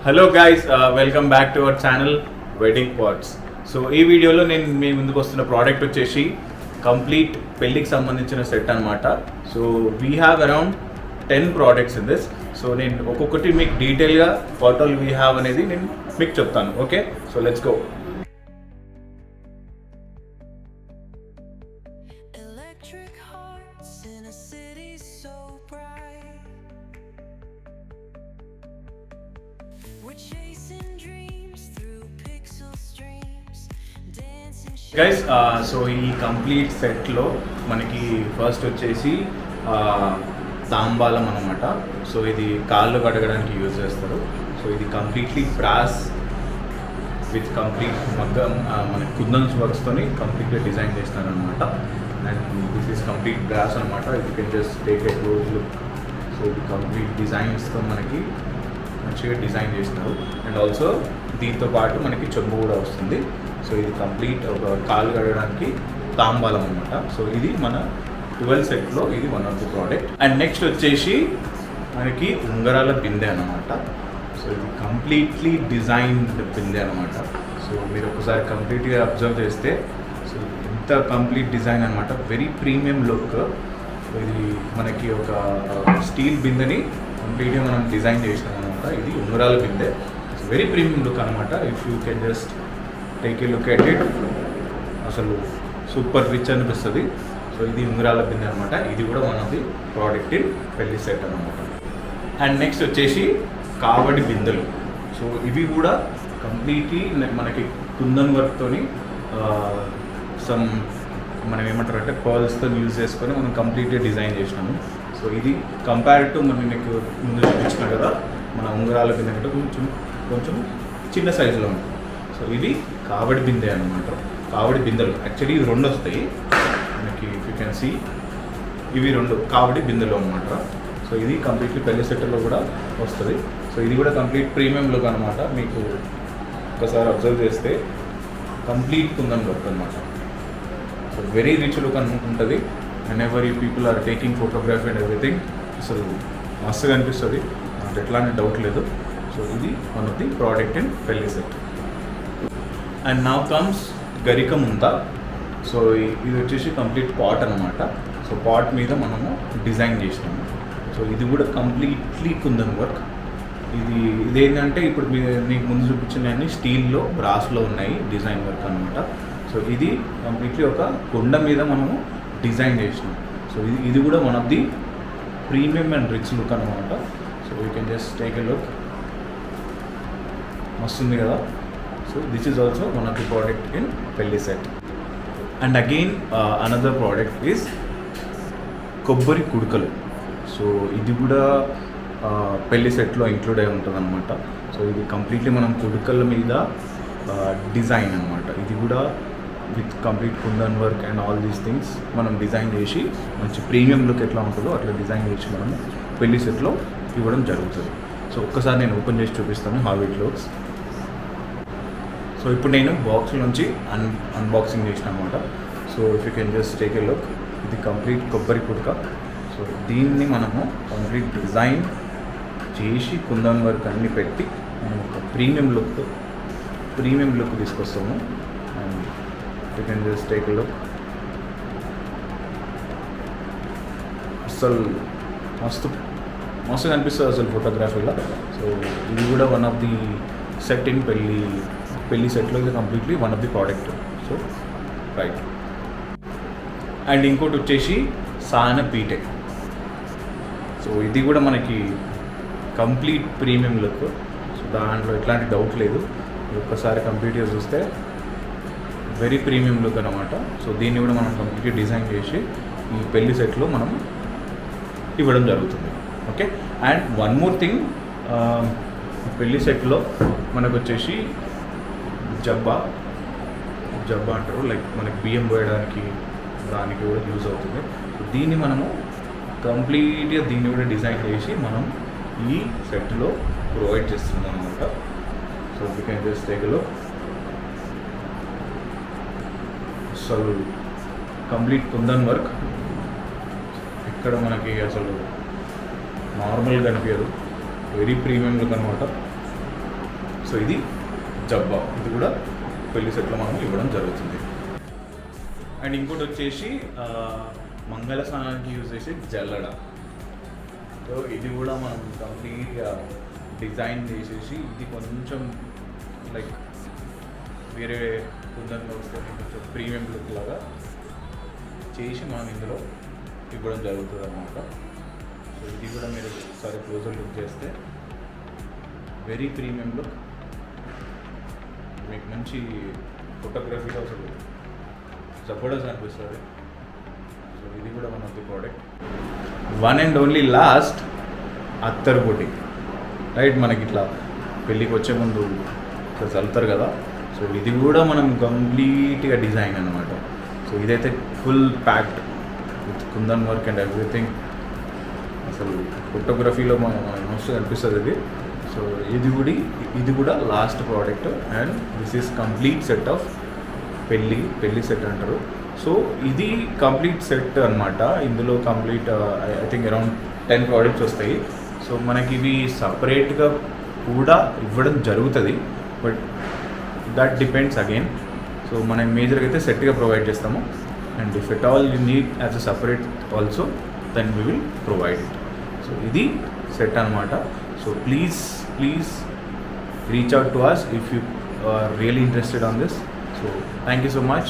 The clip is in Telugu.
Hello guys, welcome back to our channel wedding pots. So ఈ వీడియోలో నేను మీ ముందుకు వస్తున్న ప్రోడక్ట్ వచ్చేసి కంప్లీట్ పెళ్ళికి సంబంధించిన సెట్ అనమాట. So we have around 10 products in this. So నేను ఒక్కొక్కటి మీకు డీటెయిల్గా వాట్ ఆల్ వీ హ్యావ్ అనేది నేను మీకు చెప్తాను. Okay, so let's go. Electric hearts in a city so bright. We're chasing dreams through pixel streams, dancing. Guys, so ఈ కంప్లీట్ సెట్లో మనకి ఫస్ట్ వచ్చేసి తాంబాలం అనమాట. సో ఇది కాళ్ళు కడగడానికి యూజ్ చేస్తారు. సో ఇది కంప్లీట్లీ బ్రాస్ విత్ కంప్లీట్ మగ్గం మన కుందన్స్ వర్క్స్తోని కంప్లీట్గా డిజైన్ చేస్తారనమాట. And this is complete brass అనమాట. You can just take a close look. So ఇది కంప్లీట్ డిజైన్స్తో మనకి మంచిగా డిజైన్ చేస్తారు. అండ్ ఆల్సో దీంతో పాటు మనకి చెంబు కూడా వస్తుంది. సో ఇది కంప్లీట్ ఒక కాలు కడగడానికి తాంబాలం అనమాట. సో ఇది మన 12 సెట్లో ఇది one of the product. And next వచ్చేసి మనకి ఉంగరాల బిందె అనమాట. సో ఇది కంప్లీట్లీ డిజైన్డ్ బిందె అనమాట. సో మీరు ఒకసారి కంప్లీట్గా అబ్జర్వ్ చేస్తే సో ఇంత కంప్లీట్ డిజైన్ అనమాట. Very premium look. ఇది మనకి ఒక స్టీల్ బిందెని కంప్లీట్గా మనం డిజైన్ చేసినాం అనమాట. ఇది ఉంగరాల బిందె. వెరీ ప్రీమియం లుక్ అనమాట. If you can just take a look at it, అసలు సూపర్ రిచ్ అనిపిస్తుంది. సో ఇది ఉంగరాల బిందె అనమాట. ఇది కూడా one of the product in పెళ్లి సెట్ అనమాట. అండ్ నెక్స్ట్ వచ్చేసి కావడి బిందెలు. సో ఇవి కూడా కంప్లీట్లీ మనకి కుందన్ వర్క్తోని సమ్ మనం ఏమంటారంటే పర్ల్స్తో యూజ్ చేసుకొని మనం కంప్లీట్గా డిజైన్ చేసినాము. సో ఇది కంపేర్ టు మనం మీకు ముందు చూపించిన కదా మన ఉంగరాల బిందె కంటే కొంచెం చిన్న సైజులో ఉంటుంది. సో ఇది కావడి బిందె అనమాట. కావడి బిందెలు యాక్చువల్లీ ఇవి రెండు వస్తాయి మనకి. యూ కెన్ సీ ఇవి రెండు కావడి బిందెలు అనమాట. సో ఇది కంప్లీట్లీ పెళ్లి సెట్లో కూడా వస్తుంది. సో ఇది కూడా కంప్లీట్ ప్రీమియం లుక్ అనమాట. మీకు ఒకసారి అబ్జర్వ్ చేస్తే కంప్లీట్ కుందన్ వర్క్ అనమాట. సో వెరీ రిచ్ లుక్ ఉంటుంది. అండ్ ఎవర్ ఈ people are taking photography and everything అసలు మస్తుగా అనిపిస్తుంది, అంటే ఎట్లాంటి డౌట్ లేదు. సో ఇది one of the product in పెళ్లి సెట్. అండ్ నౌ కమ్స్ గరిక ముంత. సో ఇది వచ్చేసి కంప్లీట్ పాట్ అనమాట. సో పాట్ మీద మనము డిజైన్ చేసినాము. సో ఇది కూడా కంప్లీట్లీ కుందన్ వర్క్. ఇదేంటంటే ఇప్పుడు మీకు ముందు చూపించినవన్నీ స్టీల్లో బ్రాస్లో ఉన్నాయి డిజైన్ వర్క్ అనమాట. సో ఇది కంప్లీట్లీ ఒక కుండ మీద మనము డిజైన్ చేసినాం. సో ఇది కూడా one of the premium and rich look అనమాట. So you can just take a look, వస్తుంది కదా. So this is also one of the product in పెళ్లి set. And again another product is కొబ్బరి కుడుకలు. సో ఇది కూడా పెళ్లి సెట్లో ఇంక్లూడ్ అయి ఉంటుంది అనమాట. సో ఇది కంప్లీట్లీ మనం కుడుకల మీద డిజైన్ అనమాట. ఇది కూడా with complete kundan work and all these things మనం డిజైన్ చేసి మంచి ప్రీమియం లుక్ ఎట్లా ఉంటుందో అట్లా డిజైన్ చేసి మనము పెళ్లి సెట్లో ఇవ్వడం జరుగుతుంది. సో ఒక్కసారి నేను ఓపెన్ చేసి చూపిస్తాను హౌ ఇట్ లుక్స్. సో ఇప్పుడు నేను బాక్స్ నుంచి అన్బాక్సింగ్ చేసిన అనమాట. So if you can just take a look, ఇది కంప్లీట్ కొబ్బరి కుడక. సో దీన్ని మనము కంప్లీట్ డిజైన్ చేసి కుందన్ వర్క్ అన్నీ పెట్టి మనం ఒక ప్రీమియం లుక్ తీసుకొస్తాము. And you can just take a look. అసలు మస్తుగా అనిపిస్తుంది అసలు ఫోటోగ్రఫీలో. సో ఇది కూడా one of the set in పెళ్లి సెట్లో ఇది completely one of the product. So right. And ఇంకోటి వచ్చేసి సాన పీటెక్. సో ఇది కూడా మనకి కంప్లీట్ ప్రీమియం లుక్. సో దాంట్లో ఎట్లాంటి డౌట్ లేదు. ఒక్కసారి కంప్లీట్గా చూస్తే వెరీ ప్రీమియం లుక్ అనమాట. సో దీన్ని కూడా మనం కంప్లీట్గా డిజైన్ చేసి ఈ పెళ్లి సెట్లో మనం ఇవ్వడం జరుగుతుంది. Okay. And one more thing, పెళ్లి సెట్లో మనకు వచ్చేసి జబ్బా అంటారు, లైక్ మనకి బియ్యం పోయడానికి దానికి కూడా యూజ్ అవుతుంది. దీన్ని మనము కంప్లీట్గా దీన్ని కూడా డిజైన్ చేసి మనం ఈ సెట్లో ప్రొవైడ్ చేస్తున్నాం అనమాట. So you can just take a look. అసలు కంప్లీట్ కుందన్ వర్క్. ఇక్కడ మనకి అసలు నార్మల్గా అనిపించదు, వెరీ ప్రీమియం లుక్ అనమాట. సో ఇది జబ్బా, ఇది కూడా పెళ్లి సెట్లో మనం ఇవ్వడం జరుగుతుంది. అండ్ ఇంకోటి వచ్చేసి మంగళ స్నానానికి యూజ్ చేసే జల్లడ. సో ఇది కూడా మనం కంప్లీట్గా డిజైన్ చేసేసి, ఇది కొంచెం లైక్ వేరే కుందన్లో వస్తుంది, కొంచెం ప్రీమియం లుక్ లాగా చేసి మనం ఇందులో ఇవ్వడం జరుగుతుంది అన్నమాట. సో ఇది కూడా మీరు ఒకసారి క్లోజర్ లుక్ చేస్తే వెరీ ప్రీమియం లుక్, మీకు మంచి ఫోటోగ్రఫీలో అసలు జబర్దస్త్ అనిపిస్తుంది. సో ఇది కూడా మన product. One and only last అత్తర్ పొడి, రైట్? మనకి ఇట్లా పెళ్ళికి వచ్చే ముందు ఇట్లా చల్లుతారు కదా, సో ఇది కూడా మనం కంప్లీట్గా డిజైన్ అనమాట. సో ఇదైతే full packed with kundan work and everything. అసలు ఫోటోగ్రఫీలో మనం మస్తు కనిపిస్తుంది ఇది. సో ఇది కూడా last product. And this is complete set of పెళ్ళి సెట్ అంటారు. సో ఇది కంప్లీట్ సెట్ అనమాట. ఇందులో complete I think around 10 products వస్తాయి. సో మనకి ఇవి సపరేట్గా కూడా ఇవ్వడం జరుగుతుంది, but that depends again. So మనం మేజర్గా అయితే సెట్గా ప్రొవైడ్ చేస్తాము. And if at all you need as a separate also, then we will provide it. So ఇది సెట్ అనమాట. So please reach out to us if you are really interested on this. So thank you so much.